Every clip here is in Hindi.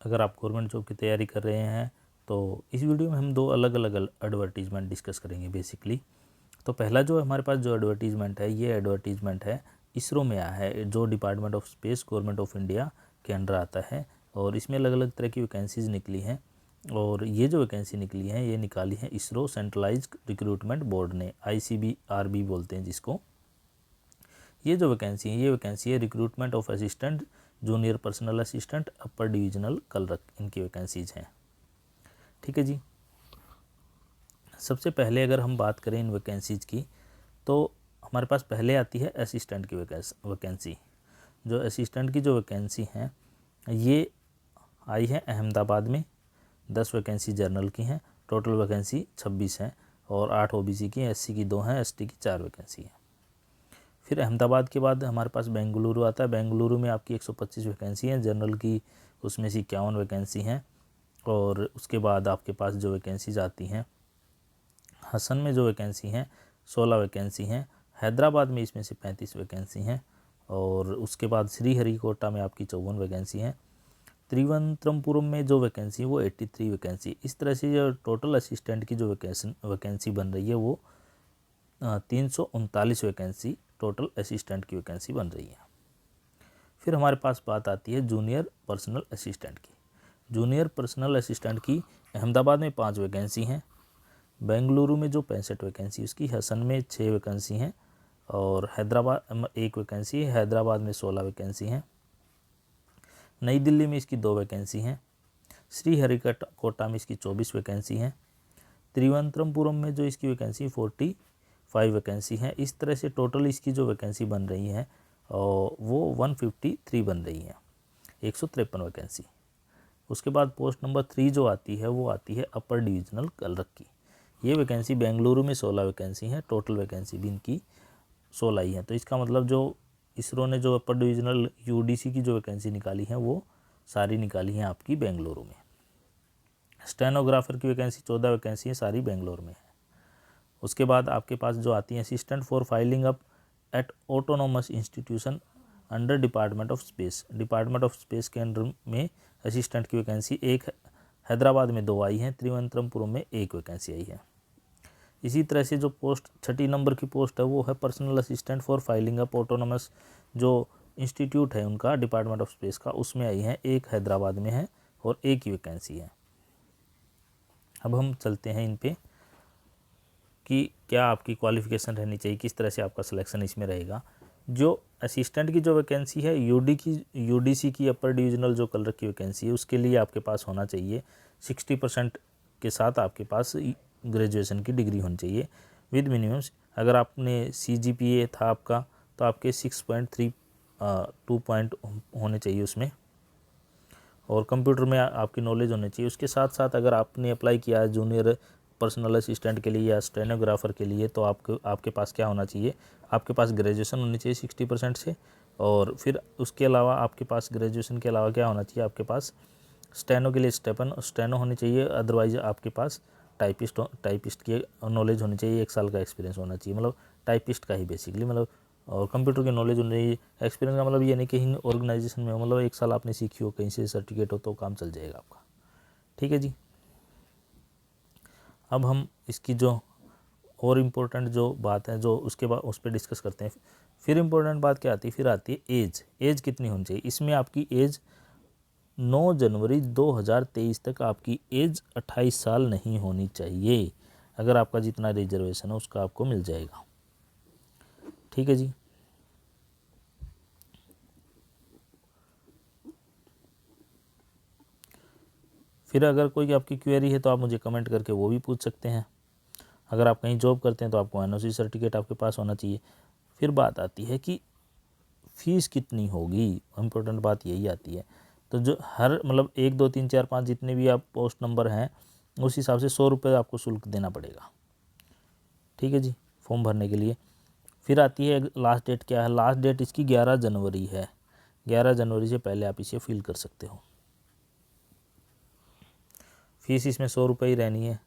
अगर आप गवर्नमेंट जॉब की तैयारी कर रहे हैं तो इस वीडियो में हम दो अलग अलग एडवर्टीज़मेंट डिस्कस करेंगे बेसिकली। तो पहला जो हमारे पास जो एडवर्टीज़मेंट है, ये एडवर्टीज़मेंट है इसरो में आया है, जो department of space government of India के अंडर आता है। और इसमें अलग अलग तरह की वैकेंसीज़ निकली हैं, और ये जो वैकेंसी निकली हैं ये निकाली है इसरो सेंट्रलाइज्ड रिक्रूटमेंट बोर्ड ने, ICBRB बोलते हैं जिसको। ये जो वैकेंसी है, ये वैकेंसी है recruitment of assistant, junior personal assistant, upper divisional clerk, इनकी वैकेंसीज हैं। ठीक है जी। सबसे पहले अगर हम बात करें इन वैकेंसीज की, तो हमारे पास पहले आती है असिस्टेंट की वैकेंसी। जो असिस्टेंट की जो वैकेंसी हैं ये आई है अहमदाबाद में। 10 वैकेंसी जनरल की हैं, टोटल वैकेंसी 26 हैं, और 8 OBC की, SC की 2 हैं, ST की 4 वैकेंसी हैं। फिर अहमदाबाद के बाद हमारे पास बेंगलुरु आता है। बेंगलुरु में आपकी 125 वैकेंसी हैं, जनरल की उसमें से 51 वैकेंसी हैं। और उसके बाद आपके पास जो वैकेंसीज आती हैं, हसन में जो वैकेंसी हैं 16 वैकेंसी हैं, हैदराबाद में इसमें से 35 वैकेंसी हैं, और उसके बाद श्रीहरिकोटा में आपकी 54 वैकेंसी हैं। त्रिवंतरमपुरम में जो वैकेंसी है वो 83 वैकेंसी। इस तरह से जो टोटल असिस्टेंट की जो वैकेंसी बन रही है वो 339 वैकेंसी टोटल असिस्टेंट की वैकेंसी बन रही है। फिर हमारे पास बात आती है जूनियर पर्सनल असिस्टेंट की। जूनियर पर्सनल असिस्टेंट की अहमदाबाद में 5 वैकेंसी हैं, बेंगलुरु में जो 65 वैकेंसी उसकी, हसन में 6 वैकेंसी हैं, और हैदराबाद 1 वैकेंसी है, हैदराबाद में 16 वैकेंसी हैं, नई दिल्ली में इसकी 2 वैकेंसी हैं, श्रीहरिकोटा में इसकी 24 वैकेंसी हैं, त्रिवंतरमपुरम में जो इसकी वैकेंसी 45 वैकेंसी हैं। इस तरह से टोटल इसकी जो वैकेंसी बन रही है वो 153 बन रही है, 153 वैकेंसी। उसके बाद पोस्ट नंबर 3 जो आती है वो आती है अपर डिविजनल क्लर्क की। ये वैकेंसी बेंगलुरु में 16 वैकेंसी हैं, टोटल वैकेंसी भी इनकी 16 ही है। तो इसका मतलब जो इसरो ने जो अपर डिविजनल UDC की जो वैकेंसी निकाली है वो सारी निकाली हैं आपकी बेंगलुरु में। स्टेनोग्राफर की वैकेंसी 14 वैकेंसी है, सारी बेंगलोर में है। उसके बाद आपके पास जो आती है assistant for filing up at autonomous institution under department of space. Department of space के अंडर में असिस्टेंट की वैकेंसी 1 हैदराबाद में 2 आई हैं, त्रिवंतरमपुरम में 1 वैकेंसी आई है। इसी तरह से जो पोस्ट 6 नंबर की पोस्ट है वो है personal assistant for filing up autonomous, जो इंस्टीट्यूट है उनका डिपार्टमेंट ऑफ स्पेस का, उसमें आई है, 1 हैदराबाद में है और 1 ही वैकेंसी है। अब हम चलते हैं इन पे कि क्या आपकी क्वालिफ़िकेशन रहनी चाहिए, किस तरह से आपका सिलेक्शन इसमें रहेगा। जो असिस्टेंट की जो वैकेंसी है UDC की अपर डिविजनल जो क्लर्क की वैकेंसी है उसके लिए आपके पास होना चाहिए 60% के साथ आपके पास ग्रेजुएशन की डिग्री होनी चाहिए विद मिनिमम। अगर आपने CGPA था आपका तो आपके 6.32 पॉइंट होने चाहिए उसमें, और कंप्यूटर में आपकी नॉलेज होनी चाहिए। उसके साथ साथ अगर आपने अप्लाई किया है जूनियर पर्सनल असिस्टेंट के लिए या स्टेनोग्राफर के लिए तो आपके पास क्या होना चाहिए, आपके पास ग्रेजुएशन होनी चाहिए 60% से। और फिर उसके अलावा आपके पास ग्रेजुएशन के अलावा क्या होना चाहिए, आपके पास स्टेनो के लिए स्टेनो होनी चाहिए, अदरवाइज आपके पास टाइपिस्ट की नॉलेज होनी चाहिए, 1 साल का एक्सपीरियंस होना चाहिए, मतलब टाइपिस्ट का ही बेसिकली, मतलब। और कंप्यूटर की नॉलेज होनी चाहिए। एक्सपीरियंस का मतलब ये नहीं कहीं ऑर्गेनाइजेशन में हो, मतलब 1 साल आपने सीखी हो, कहीं से सर्टिफिकेट हो तो काम चल जाएगा आपका। ठीक है जी। अब हम इसकी जो और इम्पोर्टेंट जो बात है जो उसके बाद उस पर डिस्कस करते हैं। फिर इम्पोर्टेंट बात क्या आती है, फिर आती है एज कितनी होनी चाहिए। इसमें आपकी एज 9 जनवरी 2023 तक आपकी एज 28 साल नहीं होनी चाहिए। अगर आपका जितना रिजर्वेशन है उसका आपको मिल जाएगा। ठीक है जी। फिर अगर कोई आपकी क्वेरी है तो आप मुझे कमेंट करके वो भी पूछ सकते हैं। अगर आप कहीं जॉब करते हैं तो आपको NOC सर्टिफिकेट आपके पास होना चाहिए। फिर बात आती है कि फ़ीस कितनी होगी, इम्पोर्टेंट बात यही आती है। तो जो हर मतलब 1 2 3 4 5 जितने भी आप पोस्ट नंबर हैं उस हिसाब से 100 रुपये आपको शुल्क देना पड़ेगा। ठीक है जी, फॉर्म भरने के लिए। फिर आती है लास्ट डेट, क्या है लास्ट डेट इसकी 11 जनवरी है। 11 जनवरी से पहले आप इसे फिल कर सकते हो। फीस इसमें 100 रुपये ही रहनी है,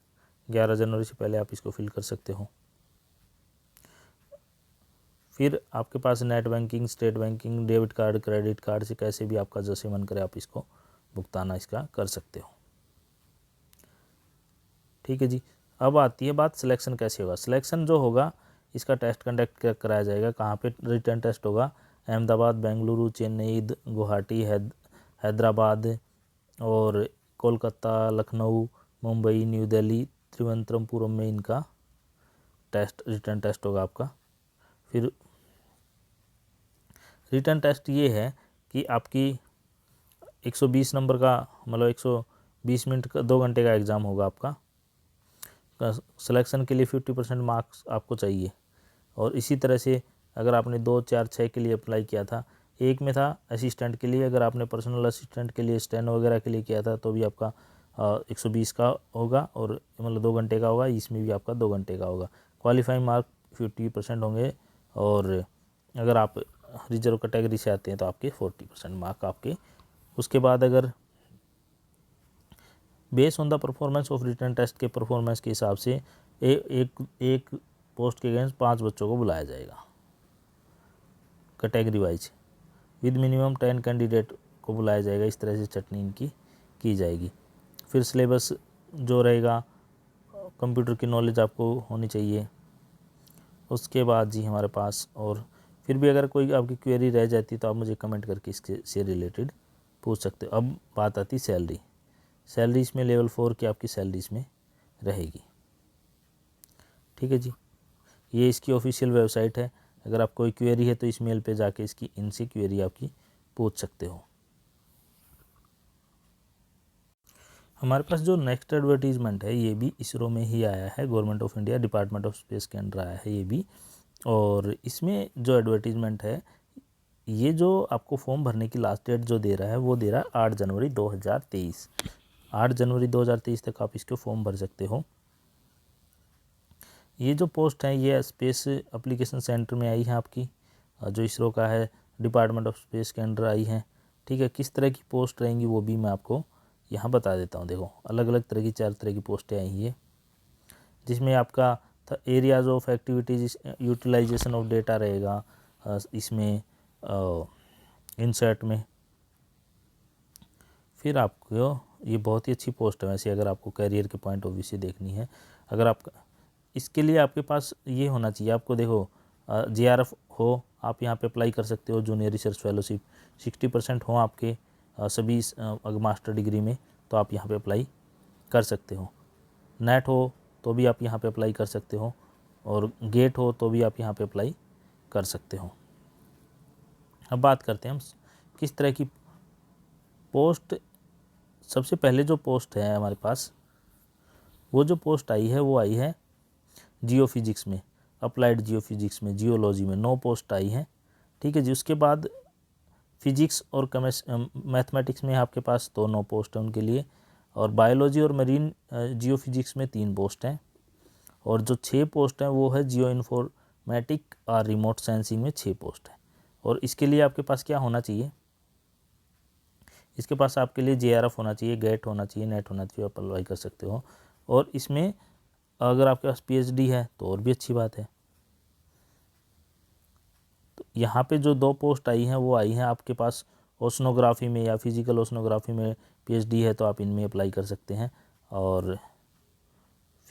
11 जनवरी से पहले आप इसको फिल कर सकते हो। फिर आपके पास net banking, state banking, debit card, credit card से कैसे भी आपका जैसे मन करे आप इसको भुगतान इसका कर सकते हो। ठीक है जी। अब आती है बात सिलेक्शन कैसे होगा। सिलेक्शन जो होगा इसका टेस्ट कंडक्ट कराया जाएगा। कहाँ पे रिटर्न टेस्ट होगा? अहमदाबाद, बेंगलुरु, चेन्नई, गुवाहाटी, हैदराबाद और कोलकाता, लखनऊ, मुंबई, न्यू दिल्ली, त्रिवेंद्रपुरम में इनका रिटर्न टेस्ट होगा आपका। फिर रिटर्न टेस्ट ये है कि आपकी 120 नंबर का, मतलब 120 मिनट का, 2 घंटे का एग्ज़ाम होगा आपका। सिलेक्शन के लिए 50% मार्क्स आपको चाहिए। और इसी तरह से अगर आपने 2, 4, 6 के लिए अप्लाई किया था, एक में था असिस्टेंट के लिए, अगर आपने पर्सनल असिस्टेंट के लिए, स्टेनो वगैरह के लिए किया था तो भी आपका 120 का होगा, और मतलब 2 घंटे का होगा। इसमें भी आपका 2 घंटे का होगा। क्वालिफाइंग मार्क 50% होंगे, और अगर आप रिजर्व कैटेगरी से आते हैं तो आपके 40% मार्क आपके। उसके बाद अगर base on the performance of return test के परफॉर्मेंस के हिसाब से एक पोस्ट के अगेंस्ट 5 बच्चों को बुलाया जाएगा category wise. With minimum 10 candidate को बुलाया जाएगा। इस तरह से चटनी इनकी की जाएगी। फिर सिलेबस जो रहेगा, कंप्यूटर की नॉलेज आपको होनी चाहिए। उसके बाद जी हमारे पास, और फिर भी अगर कोई आपकी क्वेरी रह जाती तो आप मुझे कमेंट करके इसके से रिलेटेड पूछ सकते हो। अब बात आती सैलरी। सैलरी इसमें लेवल 4 की आपकी सैलरी इसमें रहेगी। ठीक है जी। ये इसकी ऑफिशियल वेबसाइट है। अगर आप कोई क्वेरी है तो इस मेल पे जाके इसकी इनसे क्वेरी आपकी पूछ सकते हो। हमारे पास जो नेक्स्ट एडवर्टीजमेंट है ये भी इसरो में ही आया है, government of India department of space के अंडर आया है ये भी। और इसमें जो एडवर्टीजमेंट है, ये जो आपको फॉर्म भरने की लास्ट डेट जो दे रहा है वो दे रहा है 8 जनवरी 2023। 8 जनवरी 2023 तक आप इसके फॉर्म भर सकते हो। ये जो पोस्ट है ये स्पेस एप्लीकेशन सेंटर में आई है आपकी, जो इसरो का है, डिपार्टमेंट ऑफ स्पेस के अंडर आई है। ठीक है। किस तरह की पोस्ट रहेंगी वो भी मैं आपको यहाँ बता देता हूँ। देखो, अलग अलग तरह की 4 तरह की पोस्टें आई हैं, जिसमें आपका areas of activities, utilization of data रहेगा इसमें इंसर्ट में। फिर आपको ये बहुत ही अच्छी पोस्ट है वैसे, अगर आपको करियर के पॉइंट ऑफ व्यू से देखनी है। अगर आप इसके लिए आपके पास ये होना चाहिए, आपको देखो JRF हो, आप यहाँ पे अप्लाई कर सकते हो। जूनियर रिसर्च फेलोशिप 60% हो आपके सभी अगर मास्टर डिग्री में, तो आप यहाँ पे अप्लाई कर सकते हो। नेट हो तो भी आप यहाँ पे अप्लाई कर सकते हो, और गेट हो तो भी आप यहाँ पे अप्लाई कर सकते हो। अब बात करते हैं हम किस तरह की पोस्ट। सबसे पहले जो पोस्ट है हमारे पास, वो जो पोस्ट आई है वो आई है जियो फिजिक्स में, अप्लाइड जियो फिजिक्स में, जियोलॉजी में 9 पोस्ट आई हैं। ठीक है जी। उसके बाद फिजिक्स और मैथमेटिक्स में आपके पास 9 पोस्ट हैं उनके लिए, और बायोलॉजी और मरीन जियो फिजिक्स में 3 पोस्ट हैं, और जो 6 पोस्ट हैं वो है जियो इन्फॉर्मेटिक और रिमोट सेंसिंग में 6 पोस्ट हैं। और इसके लिए आपके पास क्या होना चाहिए? इसके पास आपके लिए JRF होना चाहिए, गेट होना चाहिए, नेट होना चाहिए, आप अप्लाई कर सकते हो। और इसमें अगर आपके पास PhD है तो और भी अच्छी बात है। तो यहाँ पे जो 2 पोस्ट आई हैं वो आई हैं आपके पास ओशनोग्राफी में या फिजिकल ओशनोग्राफी में PhD है तो आप इनमें अप्लाई कर सकते हैं। और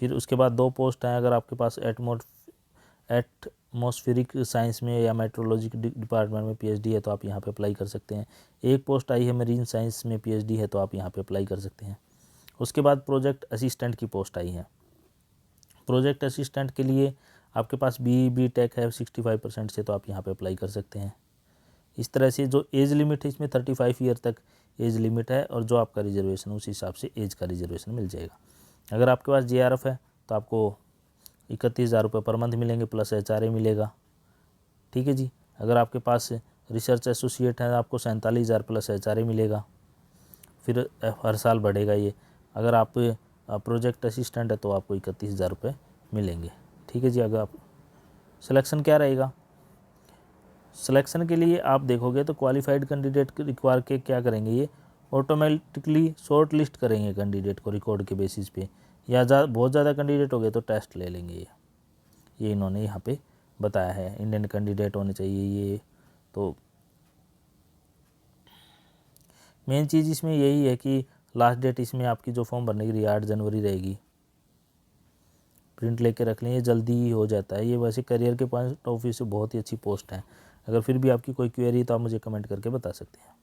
फिर उसके बाद 2 पोस्ट हैं अगर आपके पास एटमॉस्फेरिक साइंस में या मेट्रोलॉजी डिपार्टमेंट में PhD है तो आप यहाँ पे अप्लाई कर सकते हैं। एक पोस्ट आई है मरीन साइंस में PhD है तो आप यहाँ पे अप्लाई कर सकते हैं। उसके बाद प्रोजेक्ट असिस्टेंट की पोस्ट आई है। प्रोजेक्ट असिस्टेंट के लिए आपके पास BE टेक है 65% से, तो आप यहाँ पे अप्लाई कर सकते हैं। इस तरह से जो एज लिमिट है इसमें 35 ईयर तक एज लिमिट है, और जो आपका रिजर्वेशन उस हिसाब से एज का रिजर्वेशन मिल जाएगा। अगर आपके पास JRF है तो आपको 31,000 रुपये पर मंथ मिलेंगे, प्लस HRA मिलेगा। ठीक है जी। अगर आपके पास रिसर्च एसोसिएट है आपको 47,000 प्लस HRA मिलेगा, फिर हर साल बढ़ेगा ये। अगर आप प्रोजेक्ट असिस्टेंट है तो आपको 31,000 रुपये मिलेंगे। ठीक है जी। अगर आप सिलेक्शन क्या रहेगा, सिलेक्शन के लिए आप देखोगे तो क्वालिफाइड कैंडिडेट रिक्वायर के क्या करेंगे, ये ऑटोमेटिकली शॉर्ट लिस्ट करेंगे कैंडिडेट को रिकॉर्ड के बेसिस पे, या बहुत ज़्यादा कैंडिडेट हो गए तो टेस्ट ले लेंगे। ये इन्होंने यहाँ पे बताया है। इंडियन कैंडिडेट होने चाहिए ये। तो मेन चीज़ इसमें यही है कि लास्ट डेट इसमें आपकी जो फॉर्म भरने की 8 जनवरी रहेगी। प्रिंट लेके रख लें, ये जल्दी ही हो जाता है। ये वैसे करियर के पॉइंट ऑफ व्यू से बहुत ही अच्छी पोस्ट है। अगर फिर भी आपकी कोई क्वेरी तो आप मुझे कमेंट करके बता सकते हैं।